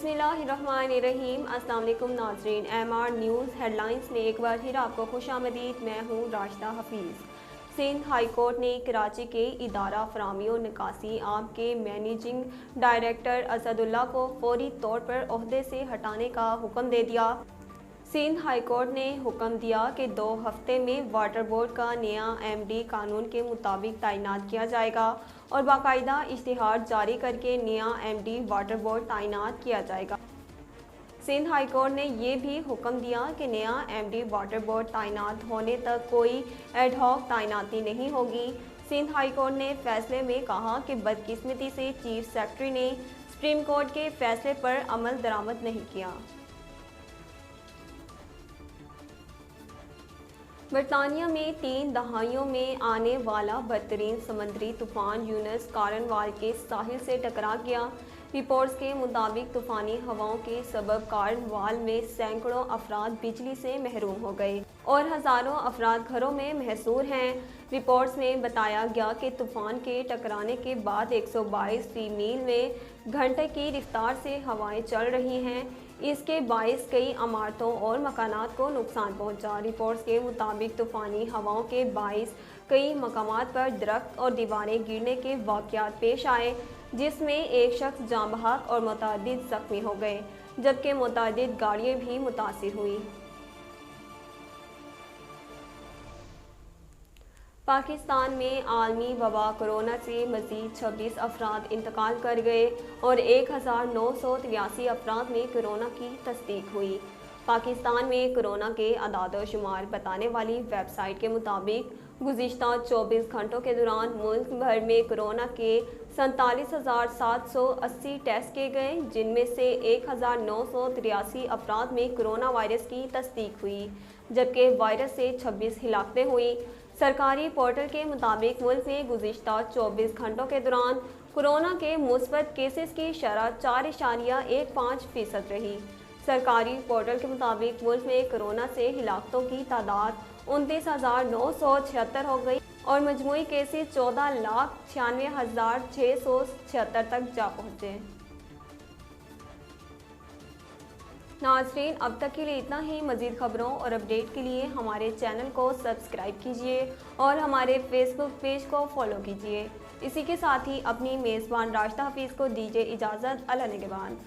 बिस्मिल्लाहिर्रहमानिर्रहीम। अस्सलाम वालेकुम नाज़रीन, MR न्यूज़ हेडलाइंस में एक बार फिर आपको खुशामदीद। मैं हूँ राशिदा हफीज़। सिंध हाई कोर्ट ने कराची के इदारा फराहमी और निकासी आम के मैनेजिंग डायरेक्टर असदुल्ला को फौरी तौर पर ओहदे से हटाने का हुक्म दे दिया। सिंध हाई कोर्ट ने हुक्म दिया कि 2 हफ्ते में वाटर बोर्ड का नया MD कानून के मुताबिक तैनात किया जाएगा और बाकायदा इश्तिहार जारी करके नया MD वाटर बोर्ड तैनात किया जाएगा। सिंध हाई कोर्ट ने यह भी हुक्म दिया कि नया MD वाटर बोर्ड तैनात होने तक कोई एडहॉक तैनाती नहीं होगी। सिंध हाई कोर्ट ने फैसले में कहा कि बदकिस्मती से चीफ सेक्रेटरी ने सुप्रीम कोर्ट के फैसले पर अमल दरामद नहीं किया। बरतानिया में 3 दहाइयों में आने वाला बदतरीन समंदरी तूफान यूनस कॉर्नवाल के साहिल से टकरा गया। रिपोर्ट्स के मुताबिक तूफानी हवाओं के सबब कॉर्नवाल में सैकड़ों अफराद बिजली से महरूम हो गए और हज़ारों अफराद घरों में महसूर हैं। रिपोर्ट्स में बताया गया कि तूफान के टकराने के बाद 122 फी मील में घंटे की रफ्तार से हवाएं चल रही हैं। इसके बायस कई इमारतों और मकानात को नुकसान पहुंचा। रिपोर्ट्स के मुताबिक तूफानी हवाओं के बायस कई मकामात पर दरख्त और दीवारें गिरने के वाक़यात पेश आए, जिसमें एक शख्स जाँ बहक और मुतअद्दिद ज़ख्मी हो गए, जबकि मुतअद्दिद गाड़ियाँ भी मुतासिर हुई। पाकिस्तान में आलमी वबा कोरोना से मज़ीद 26 अफराद इंतकाल कर गए और 1983 अफराद में कोरोना की तस्दीक हुई। पाकिस्तान में कोरोना के अदाद शुमार बताने वाली वेबसाइट के मुताबिक गुज़िश्ता 24 घंटों के दौरान मुल्क भर में कोरोना के 47,780 टेस्ट किए गए, जिनमें से 1983 अफराद में कोरोना वायरस की तस्दीक हुई, जबकि वायरस से 26 हिलाकतें हुई। सरकारी पोर्टल के मुताबिक मुल्क में गुज़िश्ता 24 घंटों के दौरान कोरोना के मुस्बत केसेस की शरह 4.15% रही। सरकारी पोर्टल के मुताबिक मुल्क में कोरोना से हिलाकतों की तादाद 29,976 हो गई और मजमूई केसेस 14,96,676 तक जा पहुँचे। नाज़रीन, अब तक के लिए इतना ही। मज़ीद खबरों और अपडेट के लिए हमारे चैनल को सब्सक्राइब कीजिए और हमारे फेसबुक पेज को फॉलो कीजिए। इसी के साथ ही अपनी मेज़बान राशिदा हफीज़ को दीजिए इजाज़त। अल्लाह निगहबान।